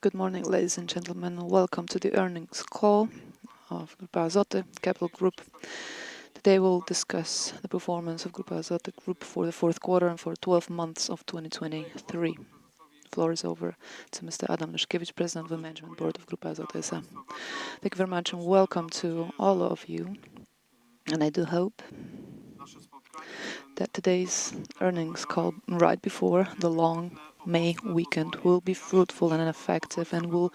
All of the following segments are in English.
Good morning, ladies and gentlemen. Welcome to the earnings call of Grupa Azoty Capital Group. Today we'll discuss the performance of Grupa Azoty Group for the fourth quarter and for 12 months of 2023. The floor is over to Mr. Adam Leszkiewicz, President of the Management Board of Grupa Azoty S.A. Thank you very much and welcome to all of you. And I do hope that today's earnings call right before the long May weekend will be fruitful and effective and will,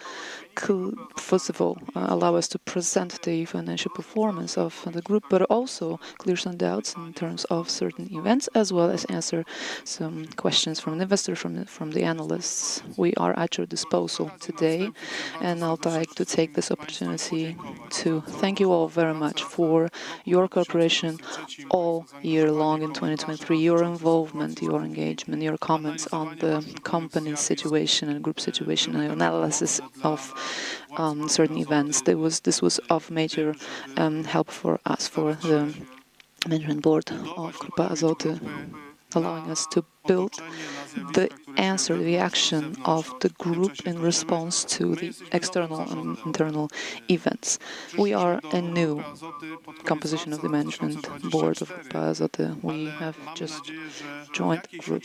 first of all, allow us to present the financial performance of the group, but also clear some doubts in terms of certain events, as well as answer some questions from investors, from the analysts. We are at your disposal today, and I'd like to take this opportunity to thank you all very much for your cooperation all year long in 2023, your involvement, your engagement, your comments on the company's situation and group situation, and analysis of certain events. This was of major help for us, for the management board of Grupa Azoty, allowing us to build the answer, the reaction of the group in response to the external and internal events. We are a new composition of the management board of Grupa Azoty. We have just joined the group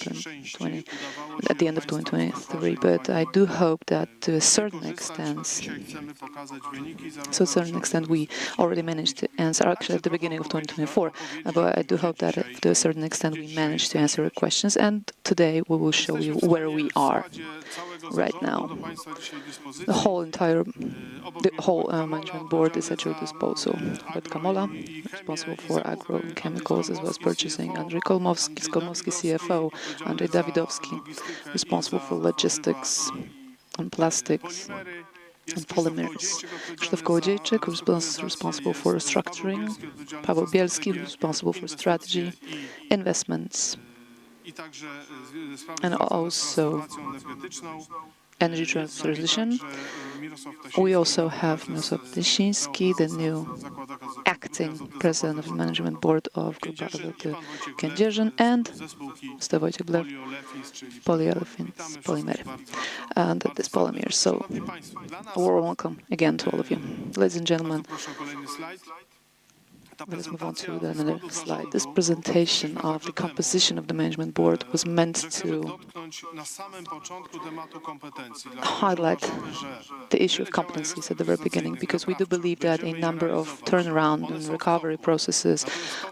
at the end of 2023, but I do hope that to a certain extent, we already managed to answer, actually at the beginning of 2024, but I do hope that to a certain extent we managed to answer your questions, and today we will show you where we are right now. The whole management board is at your disposal. Robert Kamola, responsible for agrochemicals as well as purchasing, Andrzej Skolmowski, CFO, Andrzej Dawidowski, responsible for logistics and plastics and polymers, Krzysztof Kołodziejczyk, responsible for restructuring, Paweł Bielski, responsible for strategy, investments, and also energy transition. We also have Mirosław Tysiński, the new acting president of the management board of Grupa Azoty Kędzierzyn, and Mr. Wojciech Blew, polymery, and this polymers. So, a warm welcome again to all of you. Ladies and gentlemen, let us move on to another slide. This presentation of the composition of the management board was meant to highlight the issue of competencies at the very beginning, because we do believe that a number of turnaround and recovery processes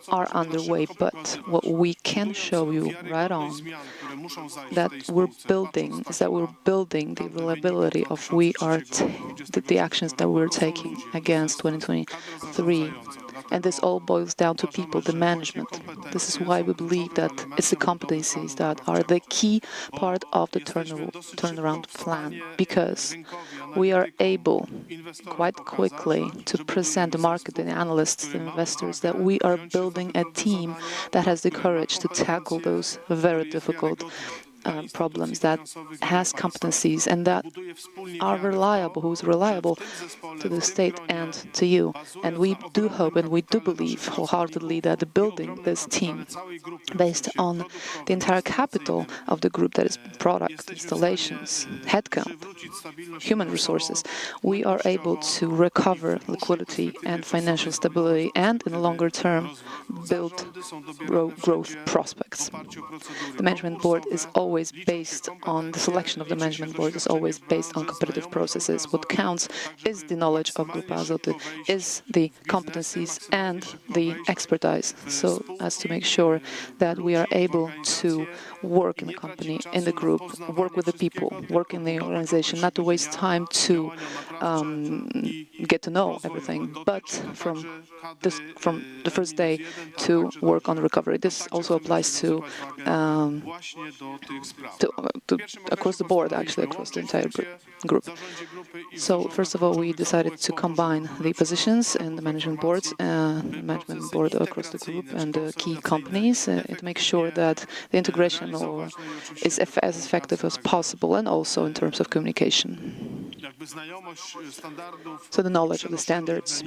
are underway, but what we can show you right on that we're building the reliability of the actions that we're taking against 2023. And this all boils down to people, the management. This is why we believe that it's the competencies that are the key part of the turnaround plan, because we are able quite quickly to present the market, the analysts, the investors, that we are building a team that has the courage to tackle those very difficult problems, that has competencies and that are reliable, who's reliable to the state and to you. And we do hope and we do believe wholeheartedly that building this team based on the entire capital of the group, that is product, installations, headcount, human resources, we are able to recover liquidity and financial stability, and in the longer term build growth prospects. The management board is always based on the selection of the management board is always based on competitive processes. What counts is the knowledge of Grupa Azoty, is the competencies and the expertise, so as to make sure that we are able to work in the company, in the group, work with the people, work in the organization, not to waste time to get to know everything, but from the first day to work on recovery. This also applies to across the board, actually, across the entire group. So, first of all, we decided to combine the positions in the management board across the group and the key companies to make sure that the integration is as effective as possible, and also in terms of communication. So the knowledge of the standards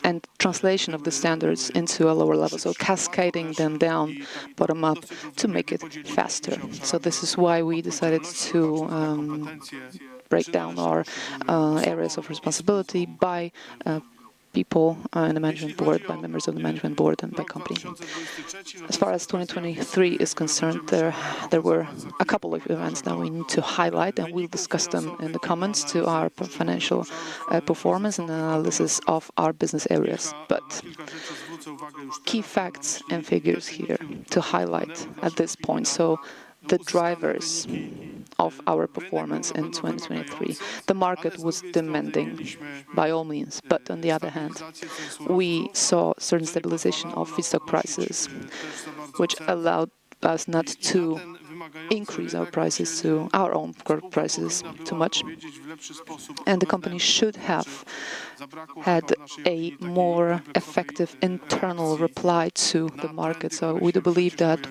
and translation of the standards into a lower level, so cascading them down, bottom up, to make it faster. So this is why we decided to break down our areas of responsibility by people in the management board, by members of the management board, and by company. As far as 2023 is concerned, there were a couple of events that we need to highlight, and we'll discuss them in the comments to our financial performance and analysis of our business areas. But key facts and figures here to highlight at this point. So the drivers of our performance in 2023. The market was demanding by all means, but on the other hand, we saw certain stabilization of feedstock prices, which allowed us not to increase our prices to our own prices too much. And the company should have had a more effective internal reply to the market. So we do believe that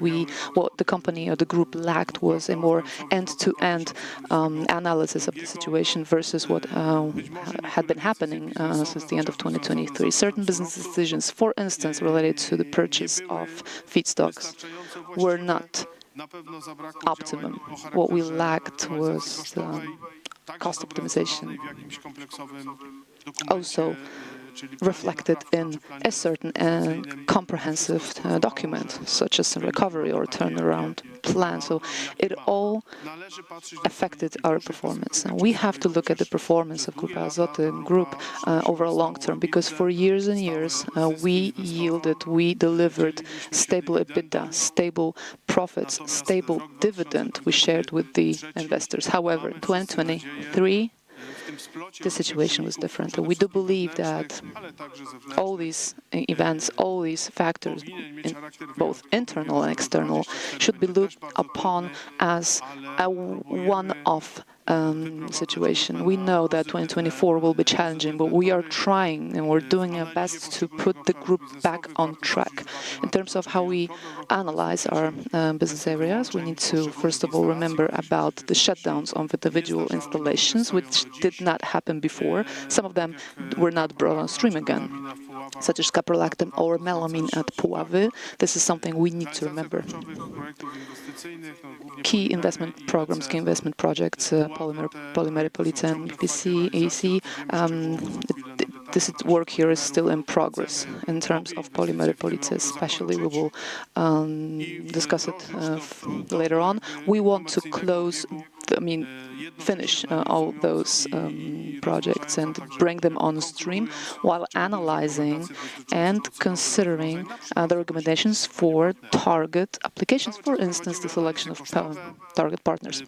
what the company or the group lacked was a more end-to-end analysis of the situation versus what had been happening since the end of 2023. Certain business decisions, for instance, related to the purchase of feedstocks, were not optimum. What we lacked was cost optimization, also reflected in a certain and comprehensive document, such as a recovery or turnaround plan. So it all affected our performance. And we have to look at the performance of Grupa Azoty group over a long term, because for years and years we delivered stable EBITDA, stable profits, stable dividend we shared with the investors. However, in 2023, the situation was different. We do believe that all these events, all these factors, both internal and external, should be looked upon as a one-off situation. We know that 2024 will be challenging, but we are trying and we're doing our best to put the group back on track. In terms of how we analyze our business areas, we need to, first of all, remember about the shutdowns of individual installations, which did not happen before. Some of them were not brought on stream again, such as caprolactam or melamine at Puławy. This is something we need to remember. Key investment programs, key investment projects, Polimery Police and PC, AC. This work here is still in progress. In terms of Polimery Police, especially, we will discuss it later on. We want to finish all those projects and bring them on stream while analyzing and considering the recommendations for target applications, for instance, the selection of target partners.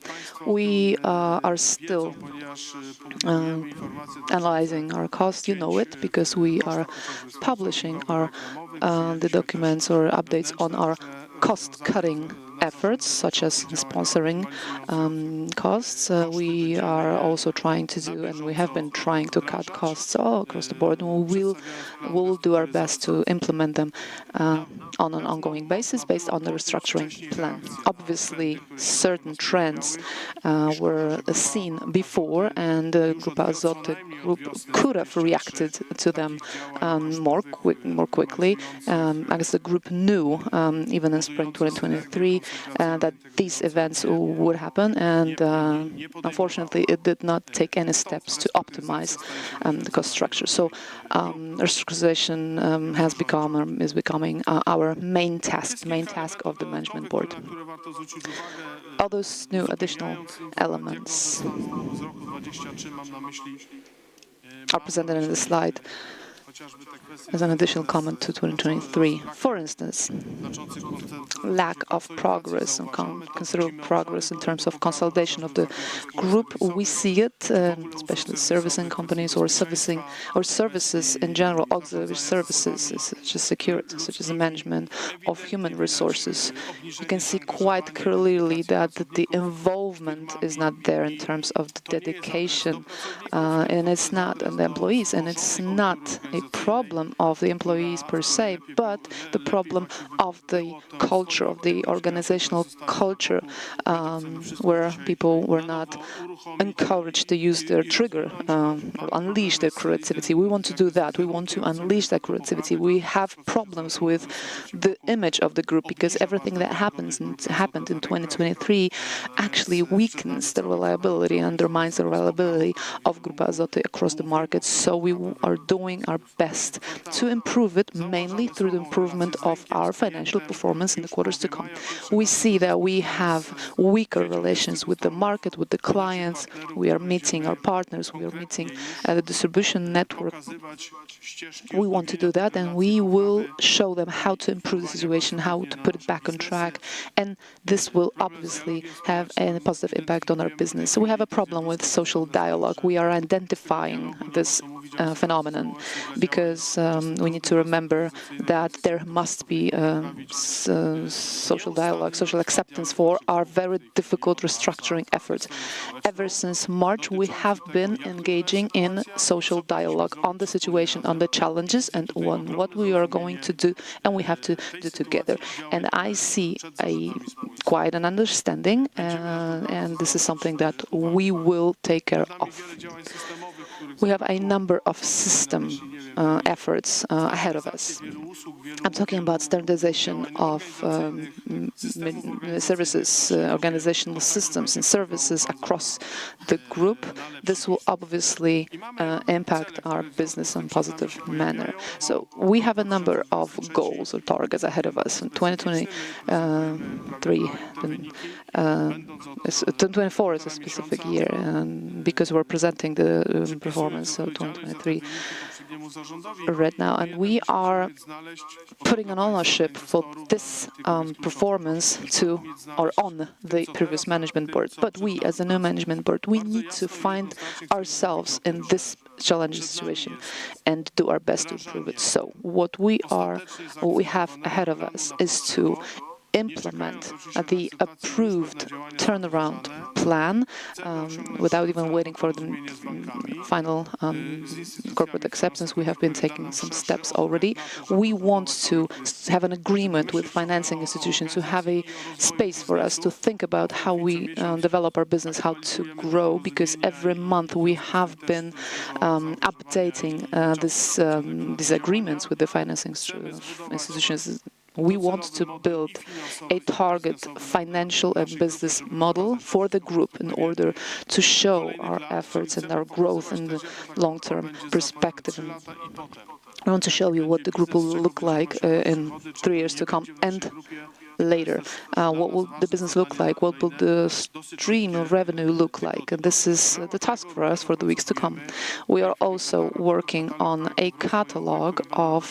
We are still analyzing our costs. You know it, because we are publishing the documents or updates on our cost-cutting efforts, such as sponsoring costs. We are also trying to do, and we have been trying to cut costs all across the board. We'll do our best to implement them on an ongoing basis based on the restructuring plan. Obviously, certain trends were seen before, and the Grupa Azoty group could have reacted to them more quickly. I guess the group knew, even in spring 2023, that these events would happen, and unfortunately it did not take any steps to optimize the cost structure. So restructurization is becoming our main task of the management board. All those new additional elements are presented in the slide as an additional comment to 2023. For instance, lack of progress and considerable progress in terms of consolidation of the group. We see it, especially servicing companies or services in general, auxiliary services such as security, such as the management of human resources. You can see quite clearly that the involvement is not there in terms of the dedication, and it's not on the employees, and it's not a problem of the employees per se, but the problem of the culture, of the organizational culture, where people were not encouraged to use their trigger, or unleash their creativity. We want to do that. We want to unleash that creativity. We have problems with the image of the group, because everything that happened in 2023 actually weakens the reliability, undermines the reliability of Grupa Azoty across the market. So we are doing our best to improve it, mainly through the improvement of our financial performance in the quarters to come. We see that we have weaker relations with the market, with the clients. We are meeting our partners, we are meeting the distribution network. We want to do that, and we will show them how to improve the situation, how to put it back on track, and this will obviously have a positive impact on our business. So we have a problem with social dialogue. We are identifying this phenomenon, because we need to remember that there must be social dialogue, social acceptance for our very difficult restructuring efforts. Ever since March, we have been engaging in social dialogue on the situation, on the challenges, and on what we are going to do, and we have to do together. And I see quite an understanding, and this is something that we will take care of. We have a number of system efforts ahead of us. I'm talking about standardization of services, organizational systems and services across the group. This will obviously impact our business in a positive manner. So we have a number of goals or targets ahead of us. In 2024 is a specific year, because we're presenting the performance of 2023 right now, and we are putting an ownership for this performance on the previous management board. But we, as a new management board, we need to find ourselves in this challenging situation and do our best to improve it. So what we have ahead of us is to implement the approved turnaround plan without even waiting for the final corporate acceptance. We have been taking some steps already. We want to have an agreement with financing institutions to have a space for us to think about how we develop our business, how to grow, because every month we have been updating these agreements with the financing institutions. We want to build a target financial and business model for the group in order to show our efforts and our growth in the long-term perspective. And I want to show you what the group will look like in 3 years to come and later. What will the business look like? What will the stream of revenue look like? And this is the task for us for the weeks to come. We are also working on a catalog of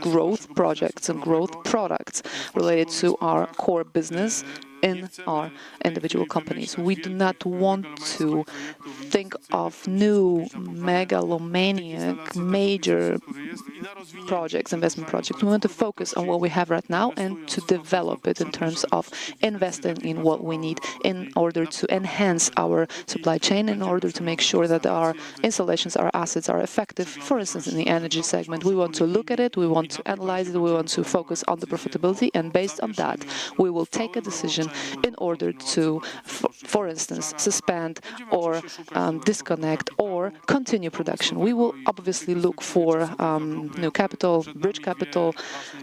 growth projects and growth products related to our core business in our individual companies. We do not want to think of new megalomaniac major projects, investment projects. We want to focus on what we have right now and to develop it in terms of investing in what we need in order to enhance our supply chain, in order to make sure that our installations, our assets are effective. For instance, in the energy segment, we want to look at it, we want to analyze it, we want to focus on the profitability, and based on that, we will take a decision in order to, for instance, suspend or disconnect or continue production. We will obviously look for new capital, bridge capital.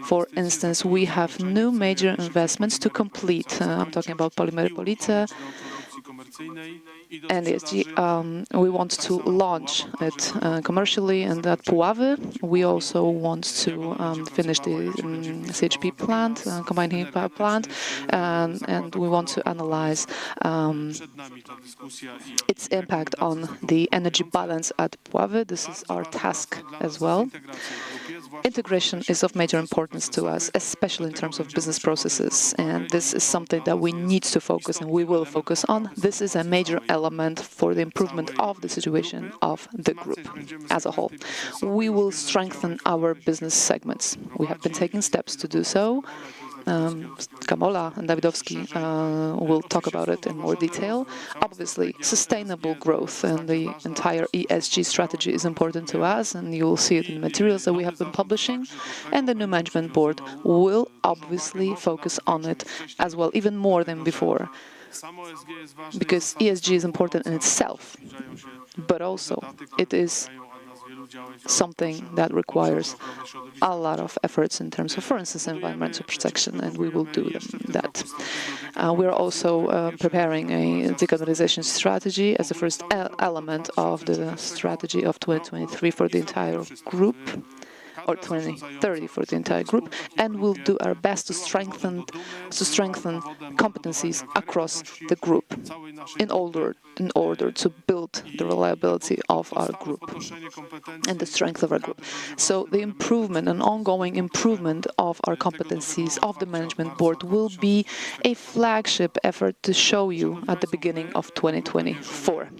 For instance, we have new major investments to complete. I'm talking about Polimery Police and ESG. We want to launch it commercially, and at Puławy, we also want to finish the CHP plant, combined heat power plant, and we want to analyze its impact on the energy balance at Puławy. This is our task as well. Integration is of major importance to us, especially in terms of business processes, and this is something that we need to focus and we will focus on. This is a major element for the improvement of the situation of the group as a whole. We will strengthen our business segments. We have been taking steps to do so. Kamola and Dawidowski will talk about it in more detail. Obviously, sustainable growth and the entire ESG strategy is important to us, and you will see it in the materials that we have been publishing. And the new management board will obviously focus on it as well, even more than before, because ESG is important in itself, but also it is something that requires a lot of efforts in terms of, for instance, environmental protection, and we will do that. We're also preparing a decarbonization strategy as the first element of the strategy of 2023 for the entire group, or 2030 for the entire group, and we'll do our best to strengthen competencies across the group in order to build the reliability of our group and the strength of our group. So the improvement, an ongoing improvement of our competencies of the management board will be a flagship effort to show you at the beginning of 2024.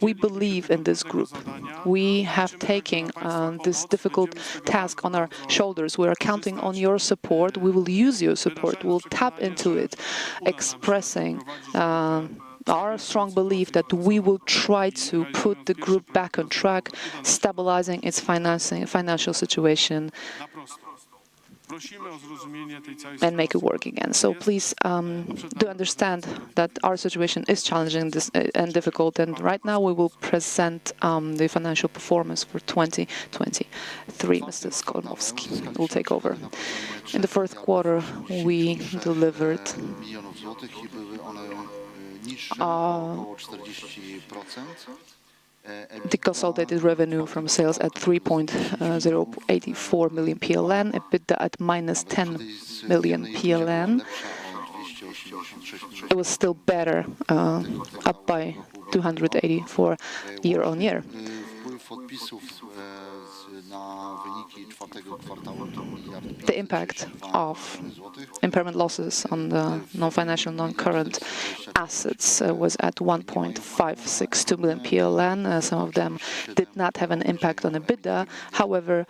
We believe in this group. We have taken this difficult task on our shoulders. We are counting on your support. We will use your support. We'll tap into it, expressing our strong belief that we will try to put the group back on track, stabilizing its financial situation, and make it work again. So please do understand that our situation is challenging and difficult, and right now we will present the financial performance for 2023. Mr. Skolmowski will take over. In the fourth quarter, we delivered the consolidated revenue from sales at 3.084 million PLN, EBITDA at minus 10 million PLN. It was still better, up by 284 year-on-year. The impact of impairment losses on the non-financial, non-current assets was at 1.562 million PLN. Some of them did not have an impact on EBITDA. However,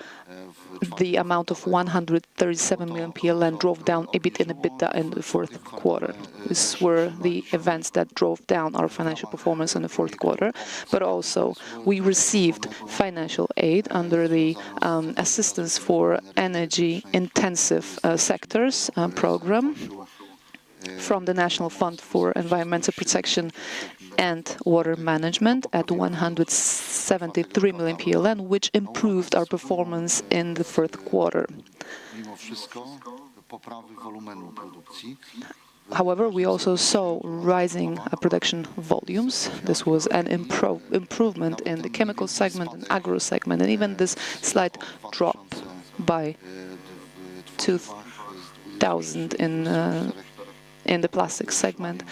the amount of 137 million PLN drove down EBIT and EBITDA in the fourth quarter. These were the events that drove down our financial performance in the fourth quarter. But also, we received financial aid under the Assistance for Energy-Intensive Sectors program from the National Fund for Environmental Protection and Water Management at 173 million PLN, which improved our performance in the fourth quarter. However, we also saw rising production volumes. This was an improvement in the chemical segment and agro segment, and even this slight drop by 2,000 in the plastic segment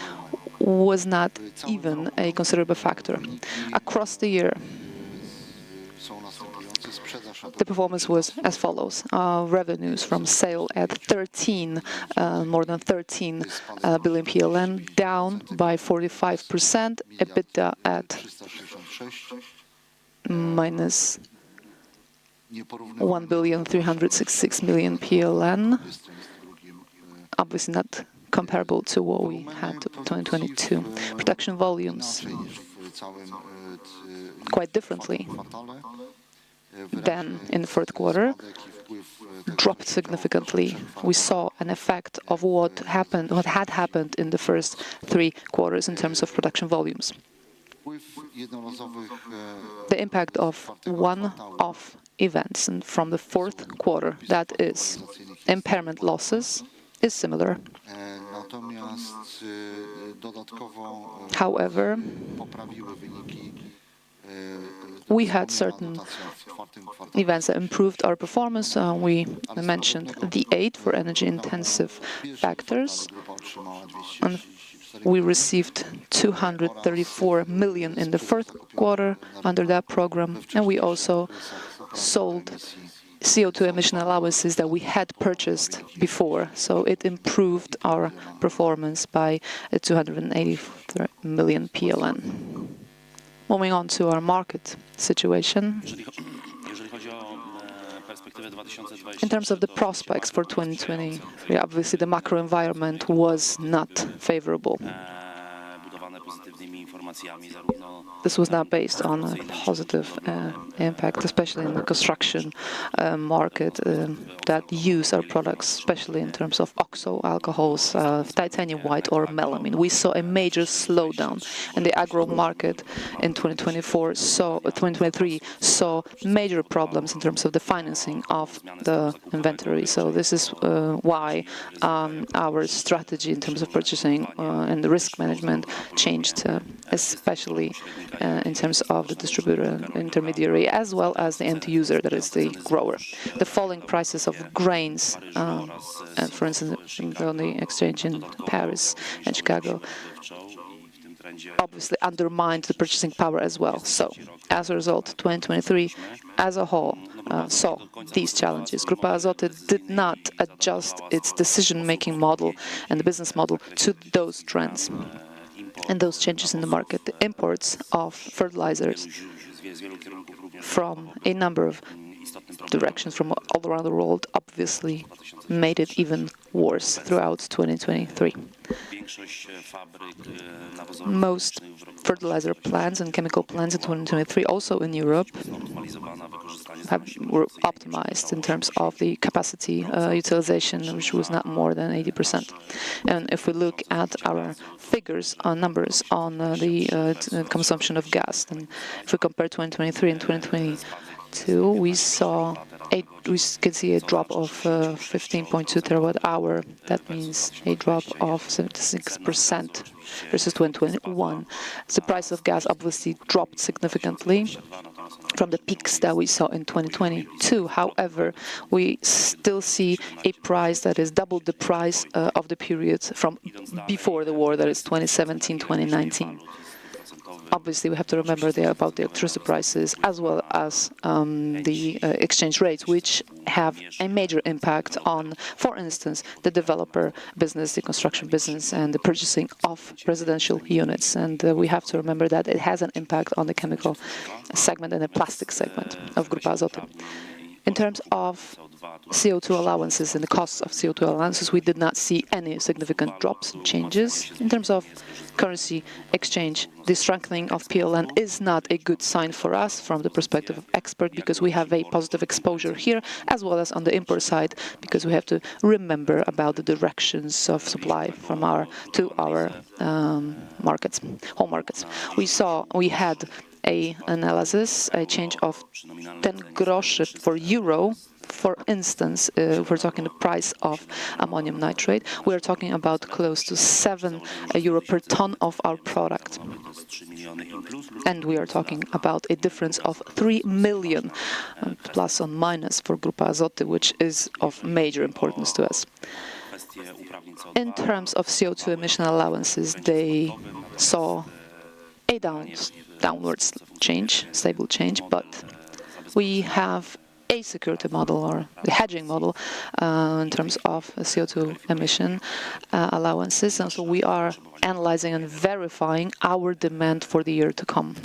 was not even a considerable factor. Across the year, the performance was as follows. Revenues from sale at more than 13 billion PLN, down by 45%. EBITDA at minus 1,366 million PLN. Obviously not comparable to what we had in 2022. Production volumes quite differently than in the fourth quarter, dropped significantly. We saw an effect of what had happened in the first 3 quarters in terms of production volumes. The impact of one-off events and from the fourth quarter, that is impairment losses, is similar. However, we had certain events that improved our performance. We mentioned the aid for energy-intensive factors, and we received 234 million in the fourth quarter under that program, and we also sold CO2 emission allowances that we had purchased before, so it improved our performance by 283 million PLN. Moving on to our market situation. In terms of the prospects for 2023, obviously the macro environment was not favorable. this was not based on a positive impact, especially in the construction market that use our products, especially in terms of oxo alcohols, titanium white or melamine. We saw a major slowdown in the agro market in 2023 saw major problems in terms of the financing of the inventory. So this is why our strategy in terms of purchasing and the risk management changed, especially in terms of the distributor and intermediary, as well as the end user, that is the grower. The falling prices of grains, and for instance, on the exchange in Paris and Chicago, obviously undermined the purchasing power as well. So, as a result, 2023 as a whole saw these challenges. Grupa Azoty did not adjust its decision-making model and the business model to those trends and those changes in the market. The imports of fertilizers from a number of directions from all around the world obviously made it even worse throughout 2023. Most fertilizer plants and chemical plants in 2023, also in Europe, were optimized in terms of the capacity utilization, which was not more than 80%. And if we look at our figures, numbers on the consumption of gas, and if we compare 2023 and 2022, we can see a drop of 15.2 terawatt-hour. That means a drop of 76% versus 2021. The price of gas obviously dropped significantly from the peaks that we saw in 2022. However, we still see a price that is double the price of the period from before the war, that is 2017, 2019. Obviously, we have to remember about the electricity prices as well as the exchange rates, which have a major impact on, for instance, the developer business, the construction business, and the purchasing of residential units. And we have to remember that it has an impact on the chemical segment and the plastic segment of Grupa Azoty. In terms of CO2 allowances and the costs of CO2 allowances, we did not see any significant drops and changes. In terms of currency exchange, the strengthening of PLN is not a good sign for us from the perspective of export, because we have a positive exposure here, as well as on the import side, because we have to remember about the directions of supply from our markets, home markets. We had a analysis, a change of 10 groszy for euro. For instance, if we're talking the price of ammonium nitrate, we're talking about close to 7 euro per ton of our product. And we are talking about a difference of 3 million plus or minus for Grupa Azoty, which is of major importance to us. In terms of CO2 emission allowances, they saw a downwards change, stable change, but we have a security model or the hedging model in terms of CO2 emission allowances, and so we are analyzing and verifying our demand for the year to come.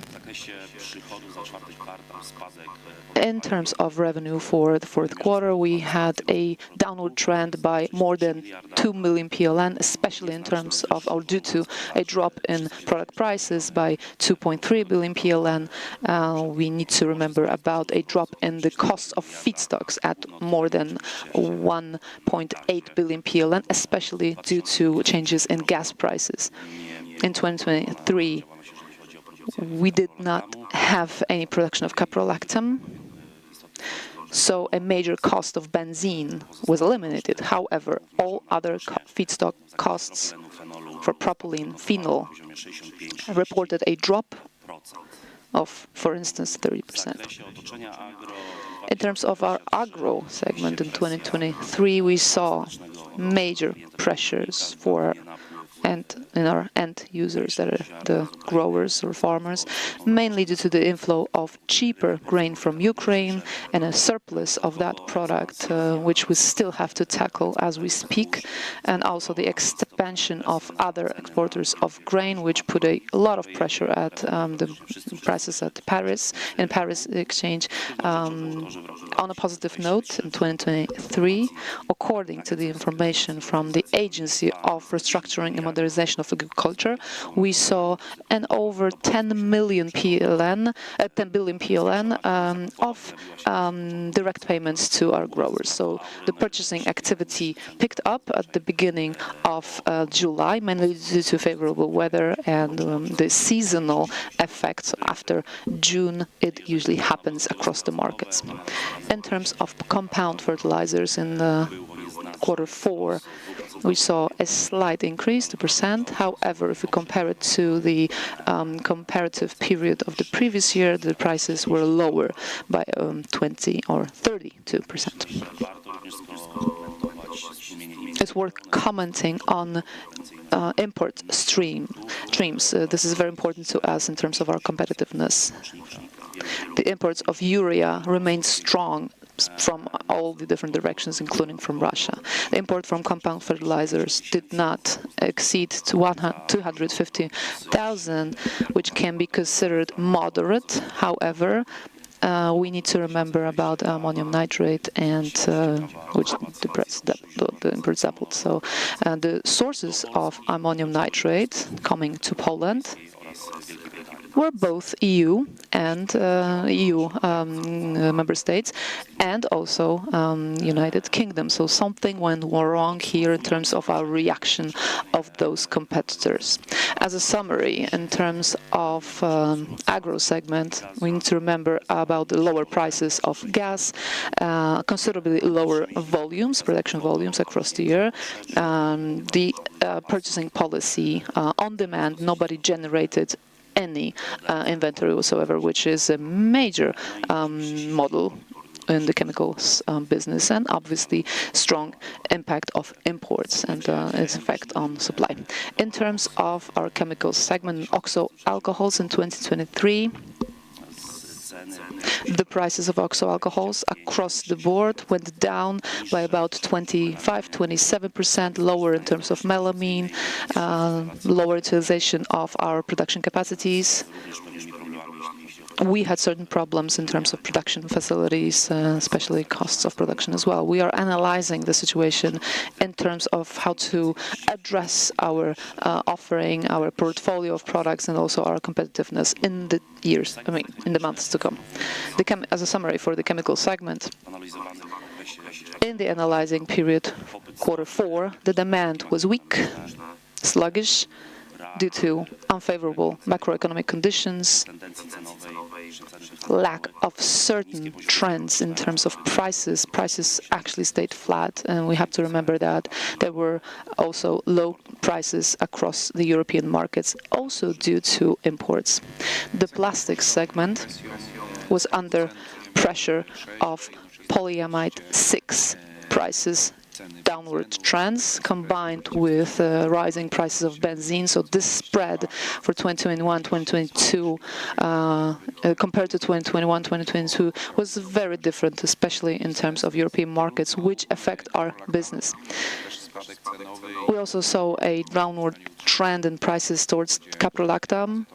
In terms of revenue for the fourth quarter, we had a downward trend by more than 2 million PLN, especially in terms of, or due to a drop in product prices by 2.3 billion PLN. We need to remember about a drop in the cost of feedstocks at more than 1.8 billion PLN, especially due to changes in gas prices. In 2023, we did not have any production of caprolactam, so a major cost of benzene was eliminated. However, all other feedstock costs for propylene, phenol, reported a drop of, for instance, 30%. In terms of our agro segment in 2023, we saw major pressures in our end users, that are the growers or farmers, mainly due to the inflow of cheaper grain from Ukraine and a surplus of that product, which we still have to tackle as we speak, and also the expansion of other exporters of grain, which put a lot of pressure at the prices at Paris exchange. On a positive note, in 2023, according to the information from the Agency of Restructuring and modernization of agriculture, we saw an over 10 billion PLN of direct payments to our growers. So the purchasing activity picked up at the beginning of July, mainly due to favorable weather and the seasonal effects. After June, it usually happens across the markets. In terms of compound fertilizers in Q4, we saw a slight increase, 2%. However, if we compare it to the comparative period of the previous year, the prices were lower by 20 or 32%. It's worth commenting on import streams. This is very important to us in terms of our competitiveness. The imports of urea remain strong from all the different directions, including from Russia. The import from compound fertilizers did not exceed 250,000, which can be considered moderate. However, we need to remember about ammonium nitrate and which the imports doubled. So the sources of ammonium nitrate coming to Poland were both EU and EU member states, and also United Kingdom. So something went wrong here in terms of our reaction of those competitors. As a summary, in terms of agro segment, we need to remember about the lower prices of gas, considerably lower volumes, production volumes across the year, the purchasing policy on demand. Nobody generated any inventory whatsoever, which is a major model in the chemicals business, and obviously strong impact of imports and its effect on supply. In terms of our chemicals segment, oxo alcohols in 2023, the prices of oxo alcohols across the board went down by about 25-27%, lower in terms of melamine, lower utilization of our production capacities. We had certain problems in terms of production facilities, especially costs of production as well. We are analyzing the situation in terms of how to address our offering, our portfolio of products, and also our competitiveness in the in the months to come. As a summary for the chemical segment, in the analyzing period, Q4, the demand was weak, sluggish, due to unfavorable macroeconomic conditions, lack of certain trends in terms of prices. Prices actually stayed flat, and we have to remember that there were also low prices across the European markets, also due to imports. The plastics segment was under pressure of polyamide 6 prices downward trends combined with rising prices of benzene. So this spread for 2021-2022 compared to 2021-2022 was very different, especially in terms of European markets, which affect our business. We also saw a downward trend in prices towards caprolactam,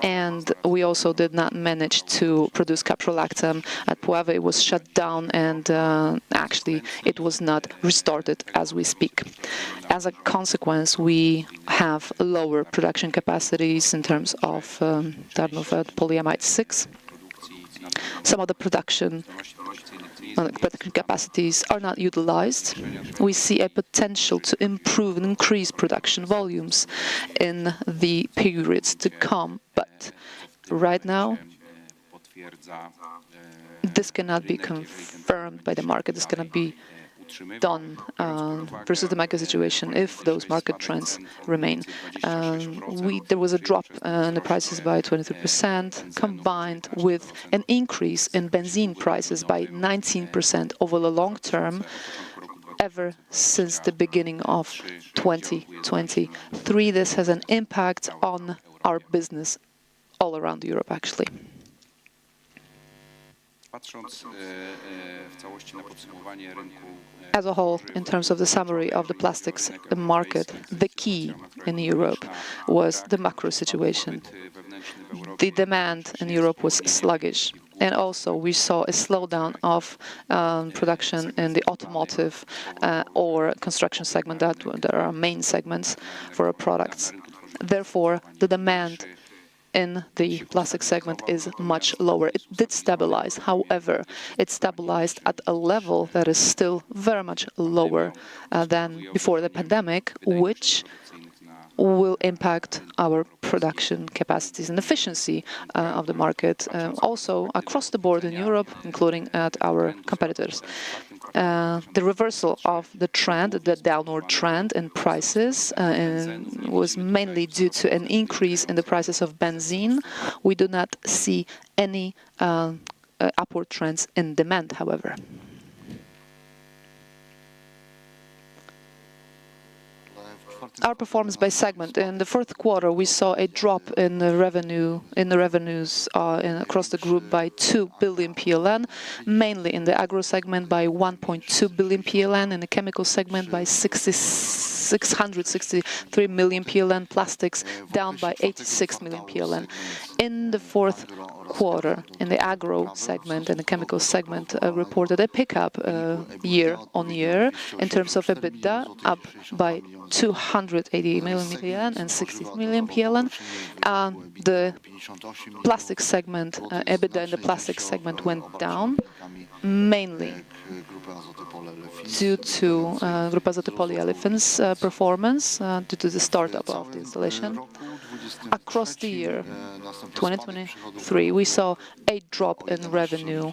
and we also did not manage to produce caprolactam at Puławy. It was shut down, and actually it was not restarted as we speak. As a consequence, we have lower production capacities in terms of polyamide 6. Some of the production capacities are not utilized. We see a potential to improve and increase production volumes in the periods to come, but right now this cannot be confirmed by the market. This cannot be done versus the market situation if those market trends remain. There was a drop in the prices by 23%, combined with an increase in benzene prices by 19% over the long term, ever since the beginning of 2023. This has an impact on our business all around Europe, actually. As a whole, in terms of the summary of the plastics market, the key in Europe was the macro situation. The demand in Europe was sluggish. And also, we saw a slowdown of production in the automotive or construction segment that are our main segments for our products. Therefore, the demand in the plastic segment is much lower. It did stabilize. However, it stabilized at a level that is still very much lower than before the pandemic, which will impact our production capacities and efficiency of the market, also across the board in Europe, including at our competitors. The reversal of the trend, the downward trend in prices, was mainly due to an increase in the prices of benzene. We do not see any upward trends in demand, however. Our performance by segment. In the fourth quarter, we saw a drop in the revenues across the group by 2 billion PLN, mainly in the agro segment by 1.2 billion PLN, in the chemical segment by 663 million PLN, plastics down by 86 million PLN. In the fourth quarter, in the agro segment and the chemical segment, reported a pickup year-on-year in terms of EBITDA, up by 280 million PLN and 60 million PLN. The plastic segment, EBITDA in the plastic segment went down, mainly due to Grupa Azoty polyolefins performance, due to the startup of the installation. Across the year 2023, we saw a drop in revenue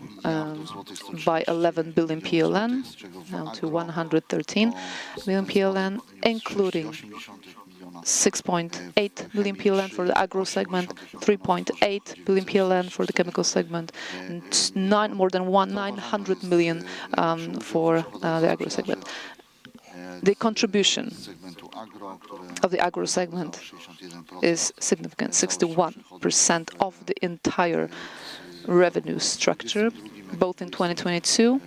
by 11 billion PLN, down to 113 million PLN, including 6.8 billion PLN for the agro segment, 3.8 billion PLN for the chemical segment, and more than 900 million for the agro segment. The contribution of the agro segment is significant, 61% of the entire revenue structure, both in 2022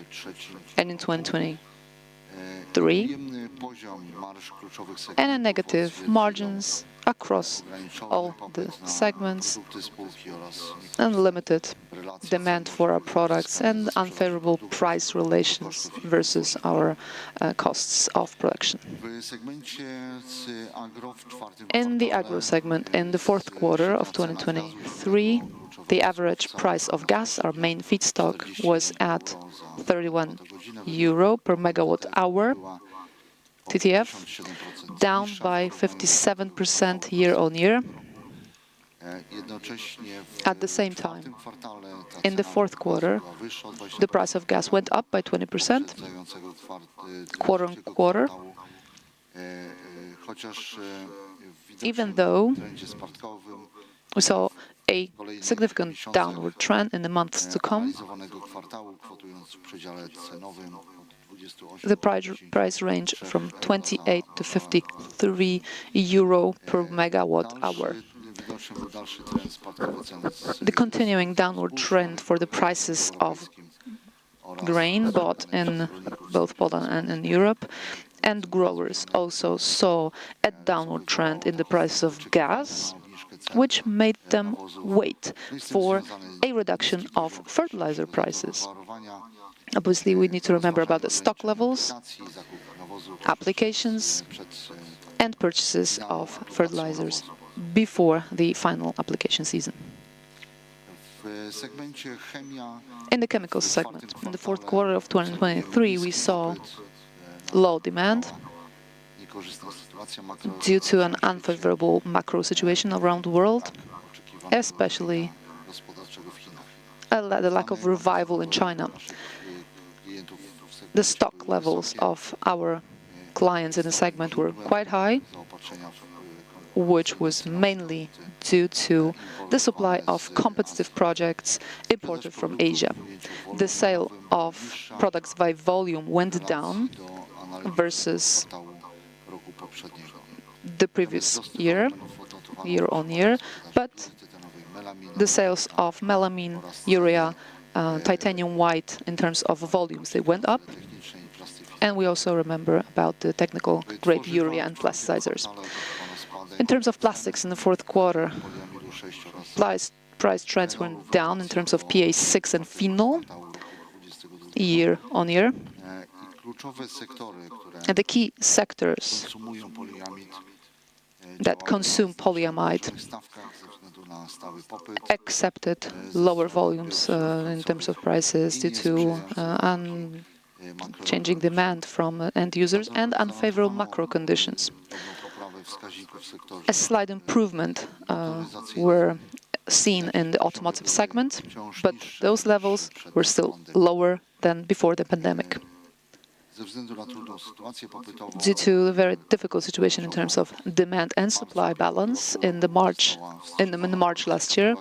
and in 2023, and a negative margins across all the segments, and limited demand for our products, and unfavorable price relations versus our costs of production. In the agro segment, in the fourth quarter of 2023, the average price of gas, our main feedstock, was at 31 euro per megawatt hour, TTF, down by 57% year-on-year. At the same time, in the fourth quarter, the price of gas went up by 20% quarter-on-quarter, even though we saw a significant downward trend in the months to come. The price range from 28 to 53 euro per megawatt hour. The continuing downward trend for the prices of grain bought in both Poland and in Europe, and growers also saw a downward trend in the price of gas, which made them wait for a reduction of fertilizer prices. Obviously, we need to remember about the stock levels, applications, and purchases of fertilizers before the final application season. In the chemical segment, in the fourth quarter of 2023, we saw low demand due to an unfavorable macro situation around the world, especially the lack of revival in China. The stock levels of our clients in the segment were quite high, which was mainly due to the supply of competitive projects imported from Asia. The sale of products by volume went down versus the previous year, year-on-year, but the sales of melamine, urea, titanium white, in terms of volumes, they went up. And we also remember about the technical grade urea and plasticizers. In terms of plastics in the fourth quarter, price trends went down in terms of PA6 and phenol year-on-year. And the key sectors that consume polyamide accepted lower volumes in terms of prices due to changing demand from end users and unfavorable macro conditions. A slight improvement were seen in the automotive segment, but those levels were still lower than before the pandemic. Due to a very difficult situation in terms of demand and supply balance in March last year,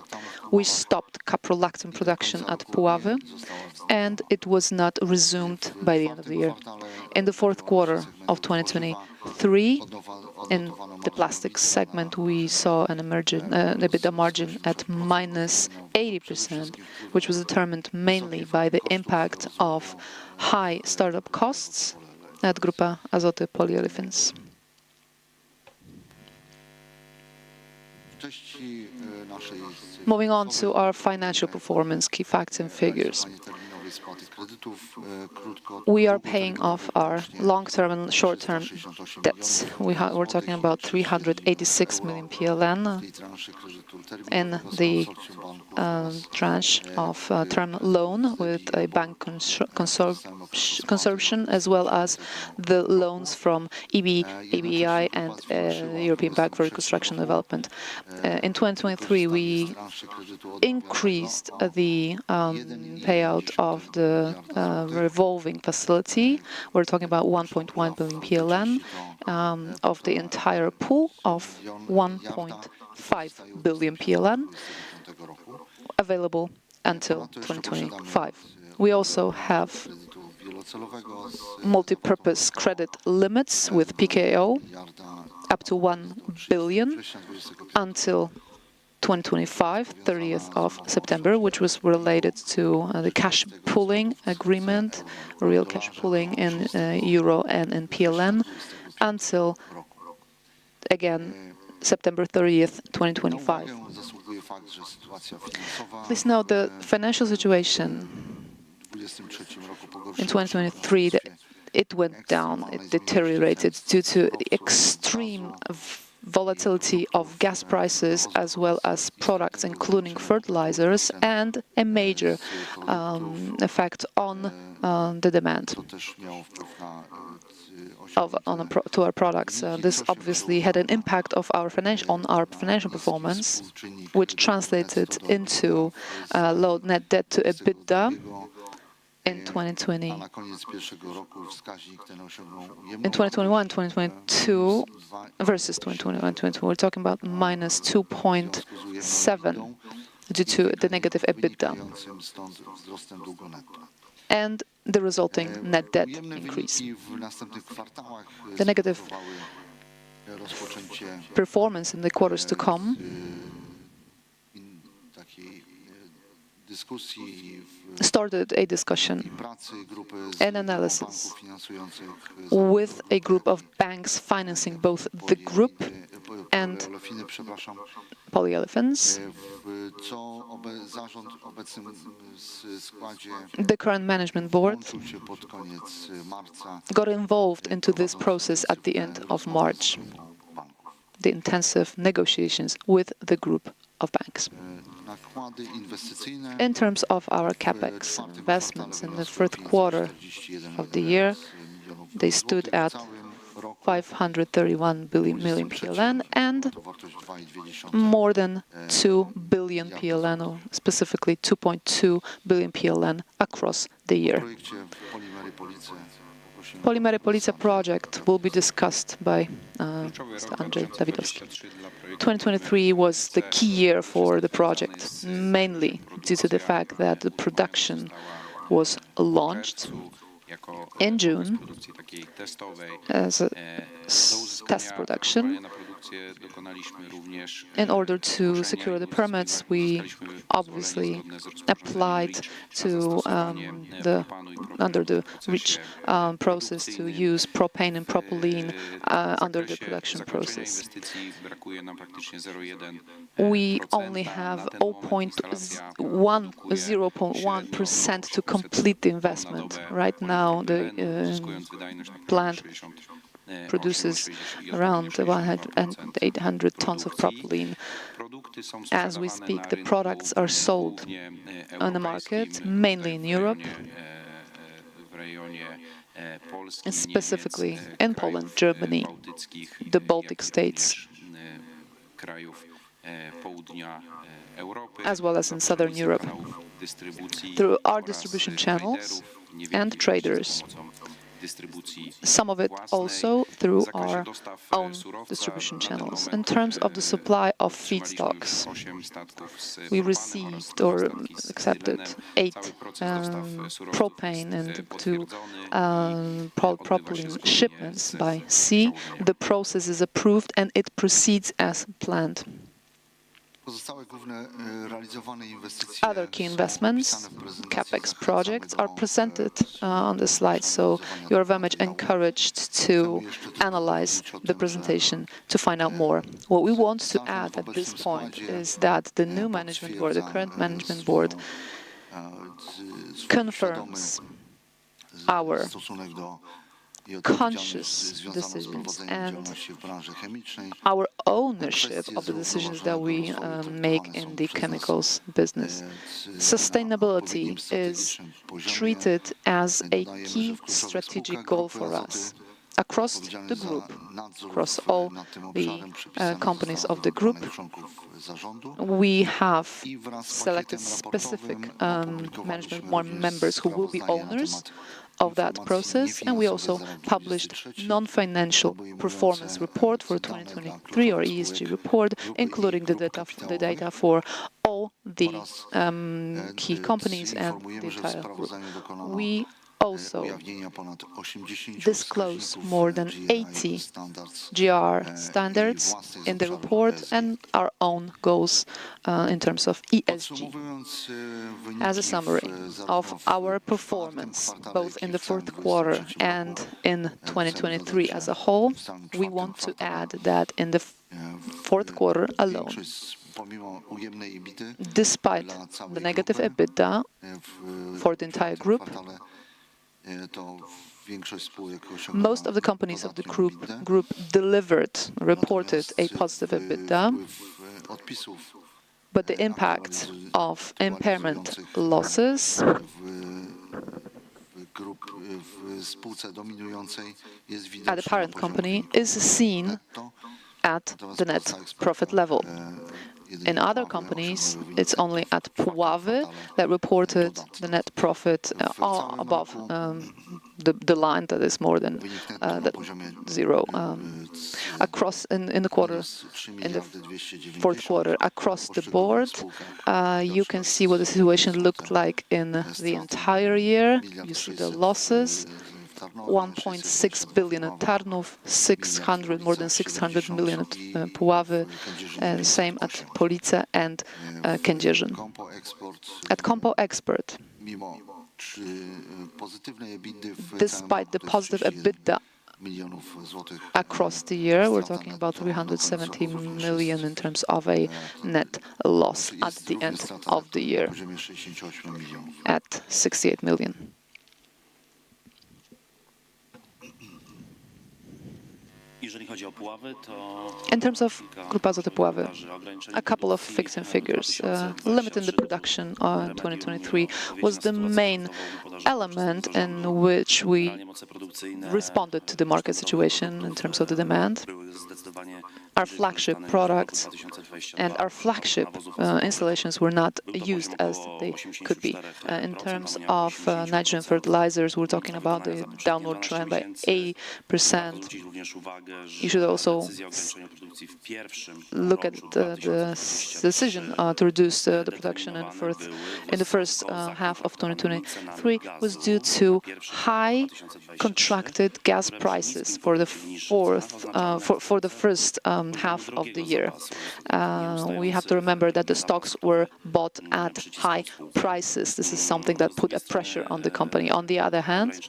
we stopped caprolactam production at Puławy, and it was not resumed by the end of the year. In the fourth quarter of 2023, in the plastics segment, we saw an EBITDA margin at minus 80%, which was determined mainly by the impact of high startup costs at Grupa Azoty polyolefins. Moving on to our financial performance, key facts and figures. We are paying off our long-term and short-term debts. We're talking about 386 million PLN in the tranche of term loan with a bank consortium, as well as the loans from EBI and the European Bank for Reconstruction and Development. In 2023, we increased the payout of the revolving facility. We're talking about 1.1 billion PLN of the entire pool of 1.5 billion PLN available until 2025. We also have multi-purpose credit limits with PKO up to 1 billion until 2025, 30th of September, which was related to the cash pooling agreement, real cash pooling in euro and in PLN, until, again, September 30th, 2025. Please note the financial situation in 2023, that it went down, it deteriorated due to the extreme volatility of gas prices as well as products, including fertilizers, and a major effect on the demand to our products. This obviously had an impact on our financial performance, which translated into low net debt to EBITDA. In 2021 and 2022, versus 2021 and 2022, we're talking about minus 2.7 due to the negative EBITDA and the resulting net debt increase. The negative performance in the quarters to come started a discussion and analysis with a group of banks financing both the group and polyolefins. The current management board got involved into this process at the end of March, the intensive negotiations with the group of banks. In terms of our capex investments in the first quarter of the year, they stood at 531 million PLN and more than 2 billion PLN, or specifically 2.2 billion PLN across the year. Polimery Police project will be discussed by Mr. Andrzej Dawidowski. 2023 was the key year for the project, mainly due to the fact that the production was launched in June as a test production, In order to secure the permits, we obviously applied to under the REACH process to use propane and propylene under the production process. We only have 0.1% to complete the investment. Right now, the plant produces around 800 tons of propylene. As we speak, the products are sold on the market, mainly in Europe, and specifically in Poland, Germany, the Baltic states, as well as in Southern Europe, through our distribution channels and traders. Some of it also through our own distribution channels. In terms of the supply of feedstocks, we received or accepted 8 propane and 2 propylene shipments by sea. The process is approved and it proceeds as planned. Other key investments, CapEx projects, are presented on the slide, so you're very much encouraged to analyze the presentation to find out more. What we want to add at this point is that the new management board, the current management board, confirms our conscious decisions and our ownership of the decisions that we make in the chemicals business. Sustainability is treated as a key strategic goal for us across the group, across all the companies of the group. We have selected specific management board members who will be owners of that process, and we also published non-financial performance report for 2023, or ESG report, including the data for all the key companies and the entire group. We also disclose more than 80 GR standards in the report and our own goals in terms of ESG. As a summary of our performance, both in the fourth quarter and in 2023 as a whole, we want to add that in the fourth quarter alone, despite the negative EBITDA for the entire group, most of the companies of the group reported a positive EBITDA, but the impact of impairment losses at the parent company is seen at the net profit level. In other companies, it's only at Puławy that reported the net profit above the line that is more than zero. Across in the quarter, in the fourth quarter, across the board, you can see what the situation looked like in the entire year. You see the losses. 1.6 billion at Tarnów, more than 600 million at Puławy, and same at Police and Kędzierzyn. At Compo Export, despite the positive EBITDA across the year, we're talking about 370 million in terms of a net loss at the end of the year, at 68 million. In terms of Grupa Azoty Puławy, a couple of fixed figures. Limiting the production in 2023 was the main element in which we responded to the market situation in terms of the demand. Our flagship products and our flagship installations were not used as they could be. In terms of nitrogen fertilizers, we're talking about the downward trend by 80%. You should also look at the decision to reduce the production in the first half of 2023 was due to high contracted gas prices for the first half of the year. We have to remember that the stocks were bought at high prices. This is something that put a pressure on the company. On the other hand,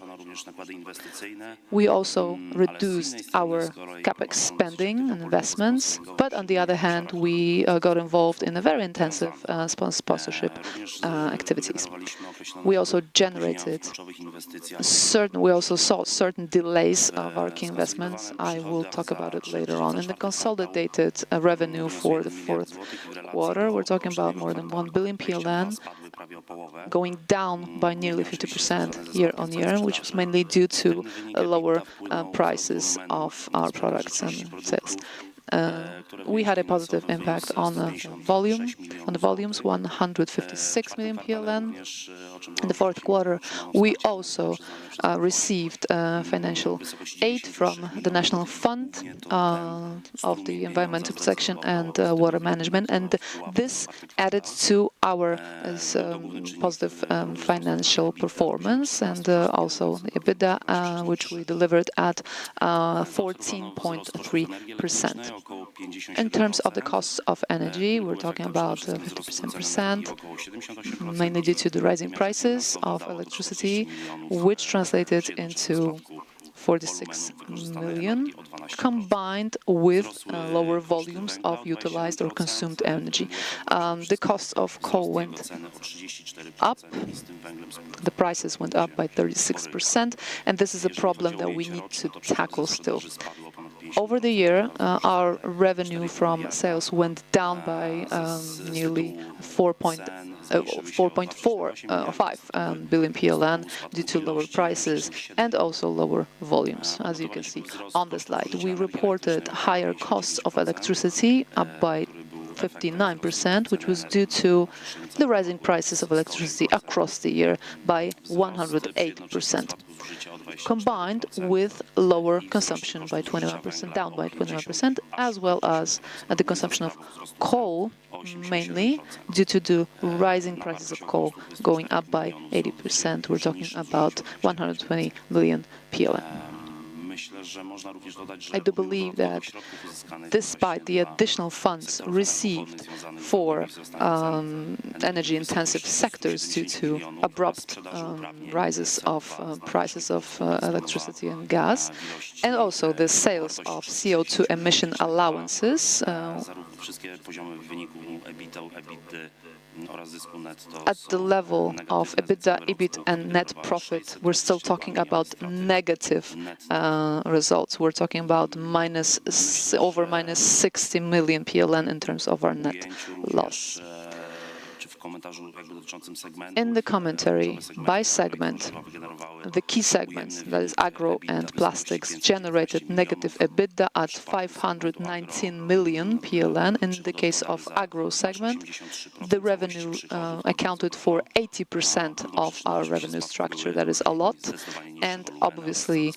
we also reduced our CapEx spending and investments, but on the other hand, we got involved in a very intensive sponsorship activities. We also saw certain delays of our key investments. I will talk about it later on. In the consolidated revenue for the fourth quarter, we're talking about more than 1 billion PLN, going down by nearly 50% year-on-year, which was mainly due to lower prices of our products and sales. We had a positive impact on the volumes, 156 million PLN. In the fourth quarter, we also received financial aid from the National Fund of the Environmental Protection and Water Management, and this added to our positive financial performance, and also the EBITDA, which we delivered at 14.3%. In terms of the costs of energy, we're talking about 50%, mainly due to the rising prices of electricity, which translated into 46 million, combined with lower volumes of utilized or consumed energy. The cost of coal went up, the prices went up by 36%, and this is a problem that we need to tackle still. Over the year, our revenue from sales went down by nearly 4.5 billion PLN due to lower prices and also lower volumes, as you can see on the slide. We reported higher costs of electricity, up by 59%, which was due to the rising prices of electricity across the year by 108%, combined with lower consumption by 21%, down by 21%, as well as the consumption of coal, mainly due to the rising prices of coal going up by 80%. We're talking about 120 million PLN. I do believe that despite the additional funds received for energy-intensive sectors due to abrupt rises of prices of electricity and gas, and also the sales of CO2 emission allowances, at the level of EBITDA, EBIT, and net profit, we're still talking about negative results. We're talking about over minus 60 million PLN in terms of our net loss. In the commentary by segment, the key segments, that is agro and plastics, generated negative EBITDA at 519 million PLN. In the case of agro segment, the revenue accounted for 80% of our revenue structure. That is a lot, and obviously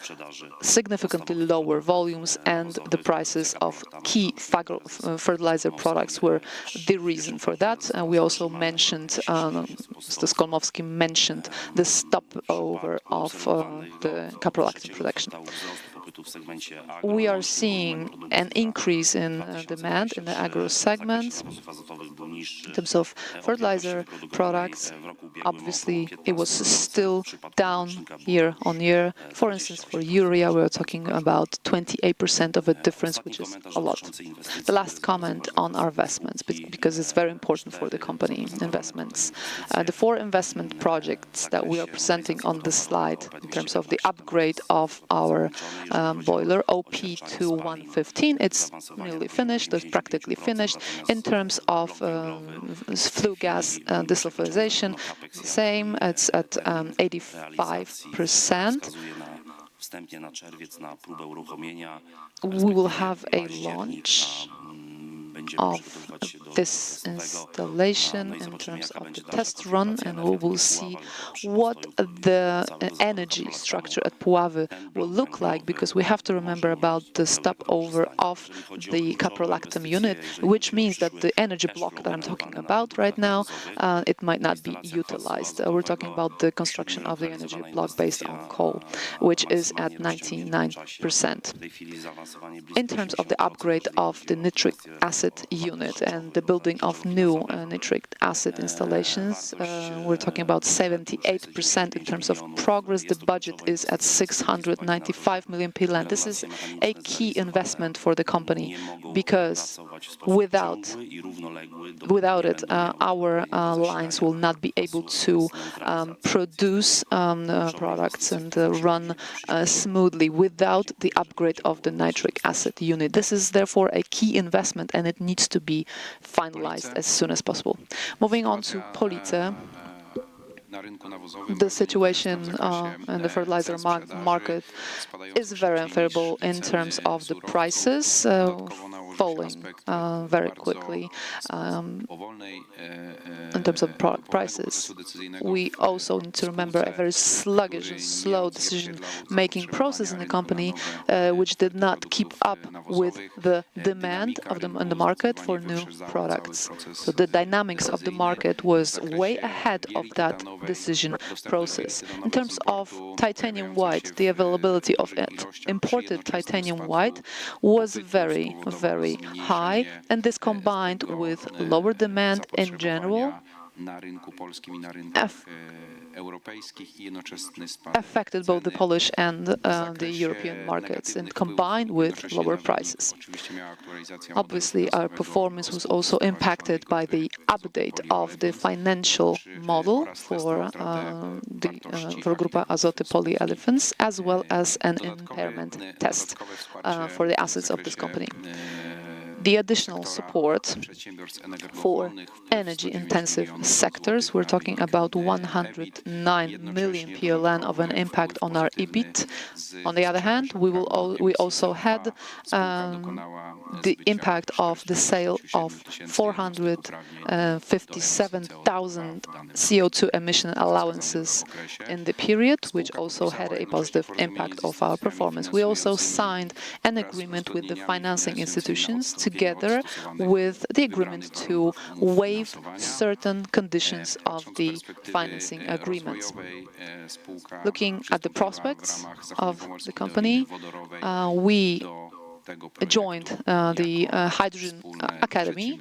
significantly lower volumes, and the prices of key fertilizer products were the reason for that. And we also mentioned, Mr. Skolmowski mentioned the stopover of the caprolactam production. We are seeing an increase in demand in the agro segment. In terms of fertilizer products, obviously it was still down year-on-year. For instance, for urea, we're talking about 28% of a difference, which is a lot. The last comment on our investments, because it's very important for the company, investments. The 4 investment projects that we are presenting on this slide in terms of the upgrade of our boiler OP2115, it's nearly finished, it's practically finished. In terms of flue gas desulfurization, same, it's at 85%. We will have a launch of this installation, in terms of the test run, and we will see what the energy structure at Puławy will look like, because we have to remember about the stopover of the caprolactam unit, which means that the energy block that I'm talking about right now, it might not be utilized. We're talking about the construction of the energy block based on coal, which is at 99%. In terms of the upgrade of the nitric acid unit and the building of new nitric acid installations, we're talking about 78% in terms of progress. The budget is at 695 million PLN. This is a key investment for the company, because without it, our lines will not be able to produce products and run smoothly without the upgrade of the nitric acid unit. This is therefore a key investment, and it needs to be finalized as soon as possible. Moving on to Police. The situation in the fertilizer market is very unfavorable in terms of the prices, falling very quickly in terms of product prices. We also need to remember a very sluggish and slow decision-making process in the company, which did not keep up with the demand in the market for new products. So the dynamics of the market was way ahead of that decision process. In terms of titanium white, the availability of it, imported titanium white, was very, very high, and this combined with lower demand in general affected both the Polish and the European markets, and combined with lower prices. Obviously, our performance was also impacted by the update of the financial model for Grupa Azoty polyolefins, as well as an impairment test for the assets of this company. The additional support for energy-intensive sectors, we're talking about 109 million PLN of an impact on our EBIT. On the other hand, we also had the impact of the sale of 457,000 CO2 emission allowances in the period, which also had a positive impact of our performance. We also signed an agreement with the financing institutions, together with the agreement to waive certain conditions of the financing agreements. Looking at the prospects of the company, we joined the Hydrogen Academy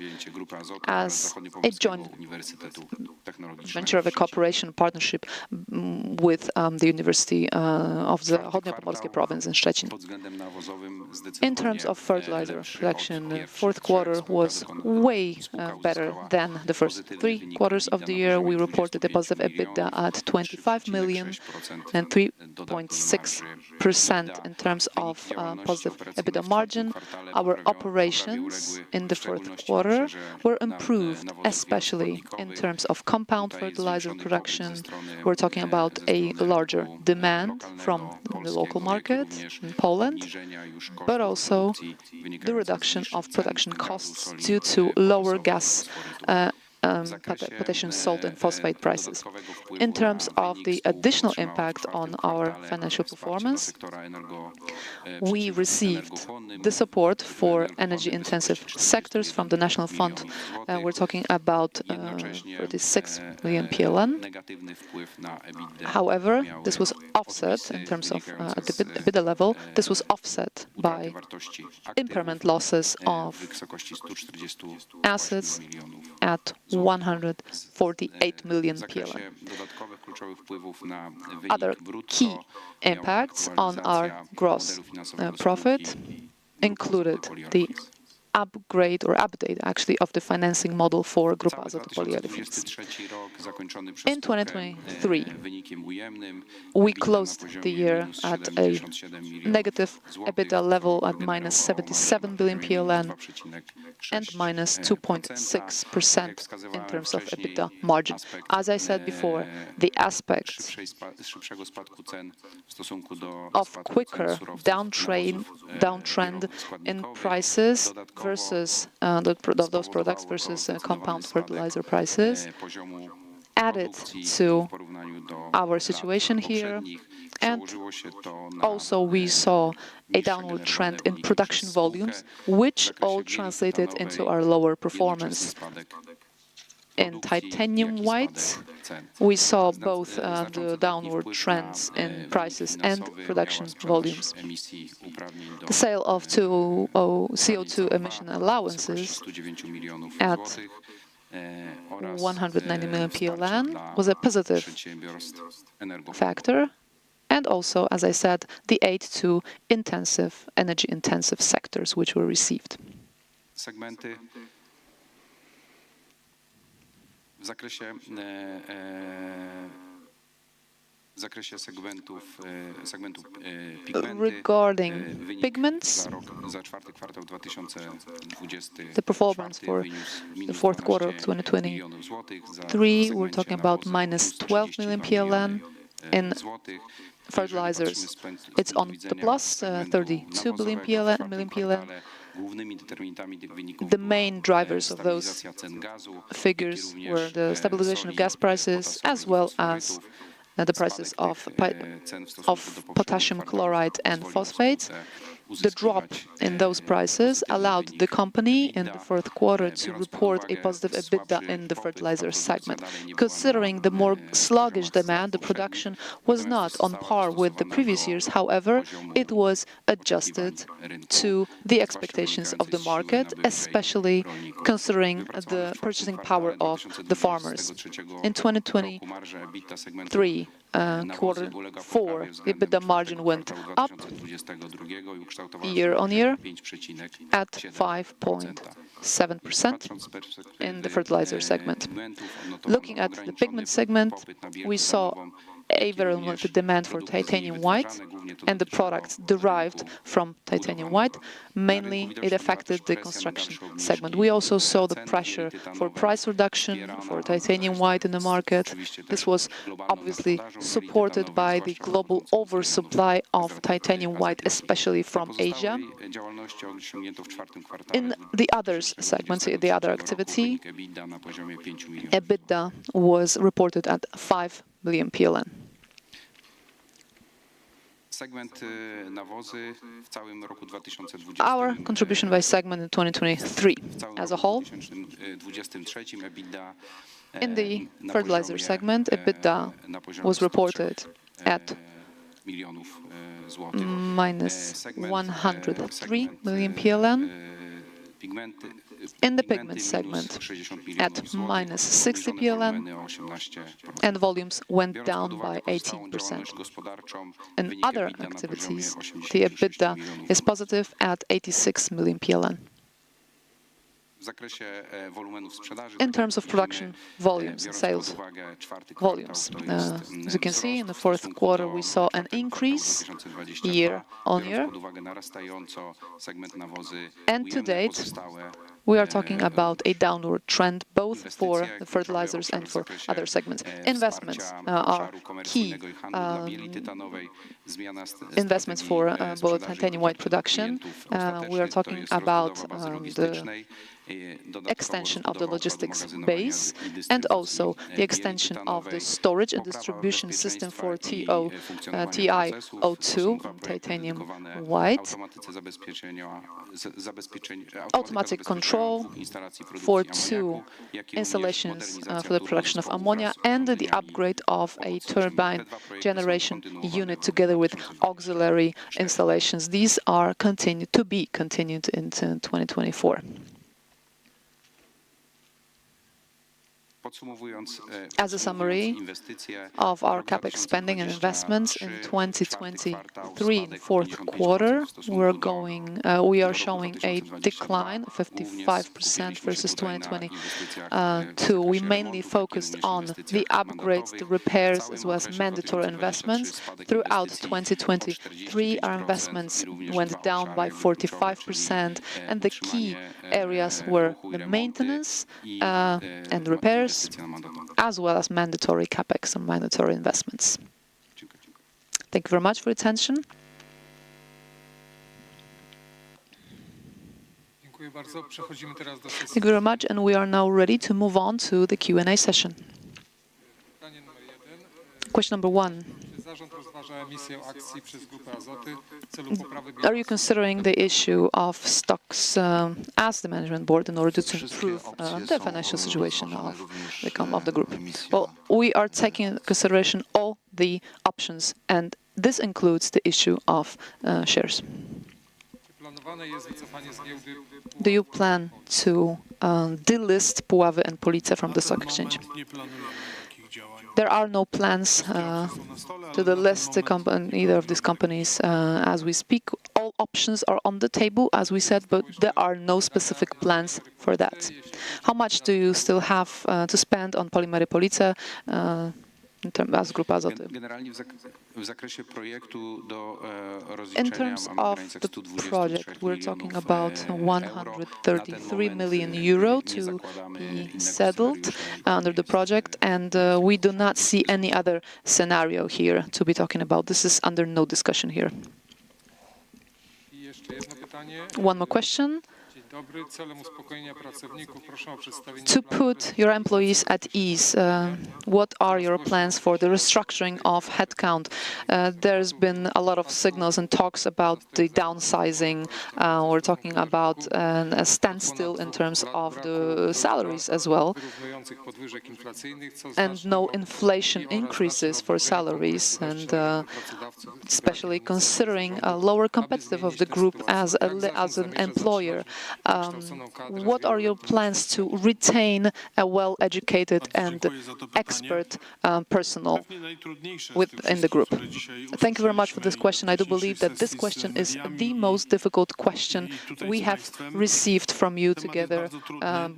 as a joint venture of a cooperation partnership with the University of the Zachodniopomorskie province in Szczecin. In terms of fertilizer production, the fourth quarter was way better than the first 3 quarters of the year. We reported a positive EBITDA at 25 million and 3.6% in terms of positive EBITDA margin. Our operations in the fourth quarter were improved, especially in terms of compound fertilizer production. We're talking about a larger demand from the local market in Poland, but also the reduction of production costs due to lower gas, potassium, salt, and phosphate prices. In terms of the additional impact on our financial performance, we received the support for energy-intensive sectors from the National Fund. We're talking about 46 million PLN. However, this was offset in terms of at the EBITDA level. This was offset by impairment losses of assets at 148 million PLN. Other key impacts on our gross profit included the upgrade or update, actually, of the financing model for Grupa Azoty polyolefins. In 2023, we closed the year at a negative EBITDA level at -77 billion PLN and -2.6% in terms of EBITDA margin. As I said before, the aspect of quicker downtrend in prices versus those products versus compound fertilizer prices added to our situation here. And also we saw a downward trend in production volumes, which all translated into our lower performance. In titanium white, we saw both the downward trends in prices and production volumes. The sale of CO2 emission allowances at 190 million PLN was a positive factor, and also, as I said, the aid to energy-intensive sectors which were received. Regarding pigments, the performance for the fourth quarter of 2023, we're talking about minus 12 million PLN. In fertilizers, it's on the plus, 32 million PLN. The main drivers of those figures were the stabilization of gas prices, as well as the prices of potassium chloride and phosphates. The drop in those prices allowed the company in the fourth quarter to report a positive EBITDA in the fertilizer segment. Considering the more sluggish demand, the production was not on par with the previous years. However, it was adjusted to the expectations of the market, especially considering the purchasing power of the farmers. In 2023, quarter four, the EBITDA margin went up year-on-year at 5.7% in the fertilizer segment. Looking at the pigment segment, we saw a very limited demand for titanium white and the products derived from titanium white. Mainly, it affected the construction segment. We also saw the pressure for price reduction for titanium white in the market. This was obviously supported by the global oversupply of titanium white, especially from Asia. In the others segments, the other activity, EBITDA was reported at 5 million PLN. Our contribution by segment in 2023 as a whole. In the fertilizer segment, EBITDA was reported at minus 103 million PLN. In the pigment segment, at minus 60 PLN, and volumes went down by 18%. In other activities, the EBITDA is positive at 86 million PLN. In terms of production volumes, sales volumes, as you can see, in the fourth quarter, we saw an increase year-on-year. And to date, we are talking about a downward trend, both for the fertilizers and for other segments. Investments are key investments for both titanium white production. We are talking about the extension of the logistics base and also the extension of the storage and distribution system for TiO2, titanium white, automatic control for 2 installations for the production of ammonia, and the upgrade of a turbine generation unit together with auxiliary installations. These are continued into 2024. As a summary of our capex spending and investments in 2023, in the fourth quarter, we are showing a decline of 55% versus 2022. We mainly focused on the upgrades, the repairs, as well as mandatory investments. Throughout 2023, our investments went down by 45%, and the key areas were the maintenance and repairs, as well as mandatory capex and mandatory investments. Thank you very much for your attention. Thank you very much, and we are now ready to move on to the Q&A session. Question number one. Are you considering the issue of stocks as the management board in order to improve the financial situation of the group? Well, we are taking into consideration all the options, and this includes the issue of shares. Do you plan to delist Puławy and Police from the stock exchange? There are no plans to delist either of these companies as we speak. All options are on the table, as we said, but there are no specific plans for that. How much do you still have to spend on Polimery Police as Grupa Azoty? In terms of the project, we're talking about 133 million euro to be settled under the project, and we do not see any other scenario here to be talking about. This is under no discussion here. One more question. To put your employees at ease, what are your plans for the restructuring of headcount? There's been a lot of signals and talks about the downsizing. We're talking about a standstill in terms of the salaries as well, and no inflation increases for salaries, and especially considering a lower competitive of the group as an employer. What are your plans to retain a well-educated and expert personnel within the group? Thank you very much for this question. I do believe that this question is the most difficult question we have received from you together,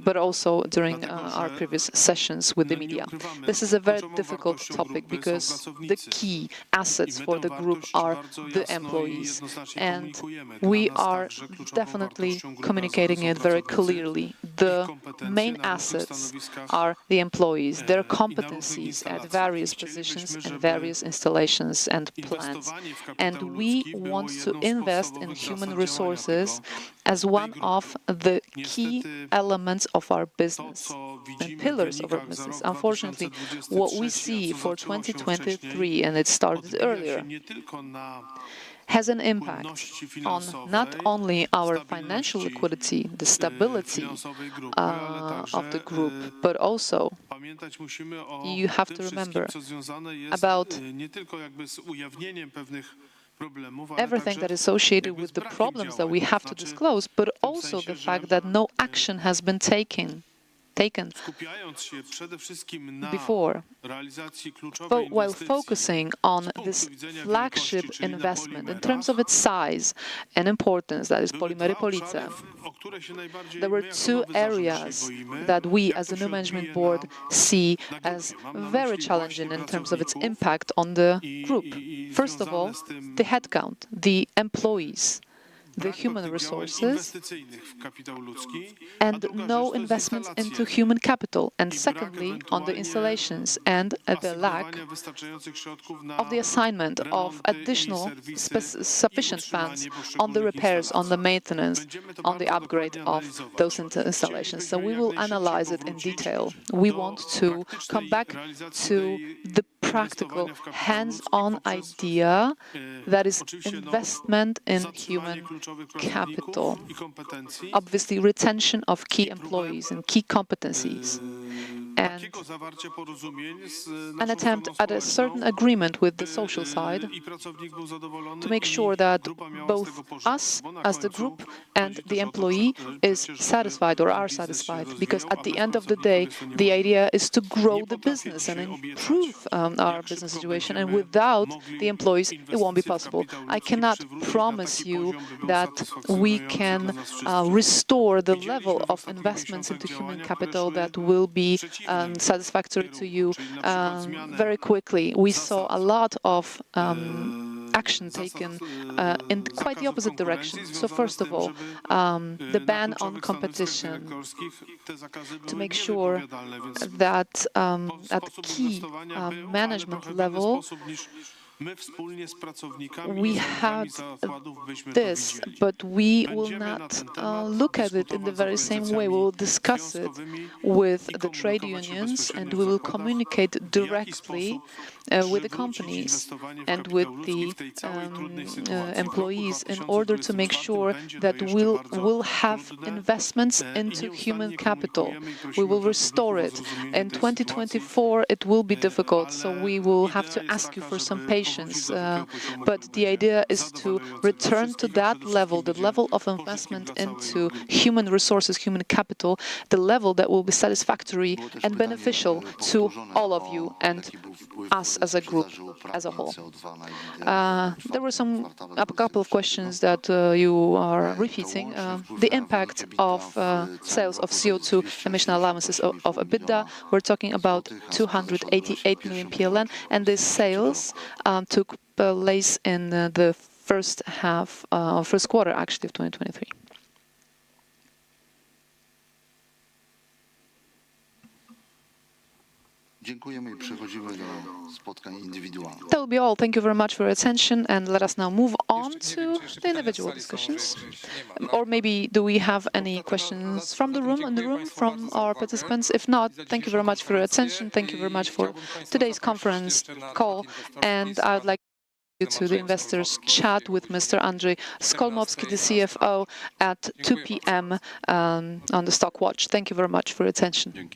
but also during our previous sessions with the media. This is a very difficult topic because the key assets for the group are the employees, and we are definitely communicating it very clearly. The main assets are the employees, their competencies at various positions and various installations and plants. And we want to invest in human resources as one of the key elements of our business and pillars of our business. Unfortunately, what we see for 2023, and it started earlier, has an impact on not only our financial liquidity, the stability of the group, but also you have to remember about everything that is associated with the problems that we have to disclose, but also the fact that no action has been taken before, while focusing on this flagship investment in terms of its size and importance, that is Polimery Police. There were two areas that we as the new management board see as very challenging in terms of its impact on the group. First of all, the headcount, the employees, the human resources, and no investments into human capital. And secondly, on the installations and the lack of the assignment of additional sufficient funds on the repairs, on the maintenance, on the upgrade of those installations. So we will analyze it in detail. We want to come back to the practical, hands-on idea that is investment in human capital. Obviously, retention of key employees and key competencies, and an attempt at a certain agreement with the social side to make sure that both us as the group and the employee is satisfied or are satisfied, because at the end of the day, the idea is to grow the business and improve our business situation, and without the employees, it won't be possible. I cannot promise you that we can restore the level of investments into human capital that will be satisfactory to you very quickly. We saw a lot of action taken in quite the opposite direction. So first of all, the ban on competition, to make sure that at the key management level, We had this, but we will not look at it in the very same way. We will discuss it with the trade unions, and we will communicate directly with the companies and with the employees in order to make sure that we'll have investments into human capital. We will restore it. In 2024, it will be difficult, so we will have to ask you for some patience. But the idea is to return to that level, the level of investment into human resources, human capital, the level that will be satisfactory and beneficial to all of you and us as a group as a whole. There were a couple of questions that you are repeating. The impact of sales of CO2 emission allowances of EBITDA, we're talking about 288 million PLN, and this sales took place in the first quarter actually of 2023. That will be all. Thank you very much for your attention, and let us now move on to the individual discussions. Or maybe do we have any questions from the room, from our participants? If not, thank you very much for your attention. Thank you very much for today's conference call, and I would like to the investors chat with Mr. Andrzej Skolmowski, the CFO, at 2 p.m. On the Stock Watch. Thank you very much for your attention.